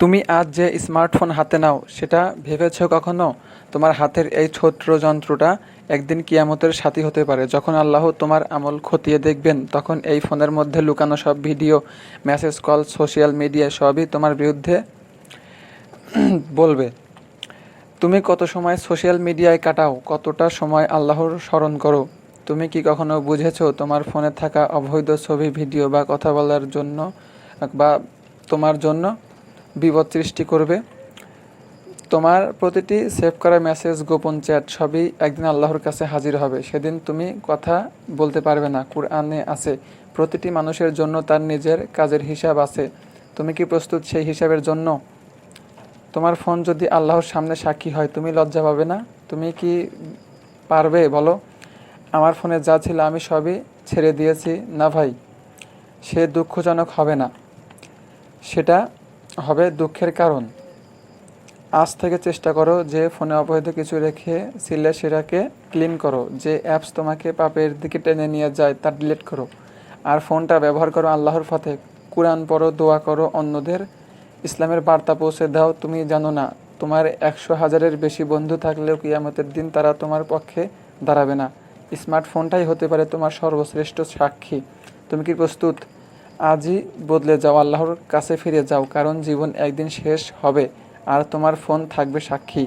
তুমি আজ যে স্মার্টফোন হাতে নাও সেটা ভেবেছ কখনো তোমার হাতের এই ছোট্ট যন্ত্রটা একদিন কিয়ামতের সাথী হতে পারে। যখন আল্লাহ তোমার আমল খতিয়ে দেখবেন তখন এই ফোনের মধ্যে লুকানো সব video, message, call, social media সবই তোমার বিরুদ্ধে বলবে। তুমি কত সময় সোশ্যাল মিডিয়ায় কাটাও, কতটা সময় আল্লাহর স্মরণ করো? তুমি কি কখনো বুঝেছো তোমার ফোনে থাকা অবৈধ ছবি, ভিডিও বা কথা বলার জন্য বা তোমার জন্য বিপদ সৃষ্টি করবে? তোমার প্রতিটি সেভ করা মেসেজ, গোপন চ্যাট সবই একদিন আল্লাহর কাছে হাজির হবে। সেদিন তুমি কথা বলতে পারবে না। কুরআনে আছে, প্রতিটি মানুষের জন্য তার নিজের কাজের হিসাব আছে। তুমি কি প্রস্তুত সেই হিসাবের জন্য? তোমার ফোন যদি আল্লাহর সামনে সাক্ষী হয়, তুমি লজ্জা পাবে না? তুমি কি পারবে বলো? আমার ফোনে যা ছিল আমি সবই ছেড়ে দিয়েছি। না ভাই, সে দুঃখজনক হবে না, সেটা হবে দুঃখের কারণ। আজ থেকে চেষ্টা করো যে ফোনে অবৈধ কিছু রেখেছিলে সেটাকে ক্লিন করো। যে অ্যাপস তোমাকে পাপের দিকে টেনে নিয়ে যায় তা ডিলিট করো। আর ফোনটা ব্যবহার করো আল্লাহর পথে। কুরআন পড়ো, দোয়া করো, অন্যদের ইসলামের বার্তা পৌঁছে দাও। তুমি জানো না, তোমার 100,000-এর বেশি বন্ধু থাকলেও কিয়ামতের দিন তারা তোমার পক্ষে দাঁড়াবে না। স্মার্টফোনটাই হতে পারে তোমার সর্বশ্রেষ্ঠ সাক্ষী। তুমি কি প্রস্তুত? আজই বদলে যাও, আল্লাহর কাছে ফিরে যাও, কারণ জীবন একদিন শেষ হবে আর তোমার ফোন থাকবে সাক্ষী।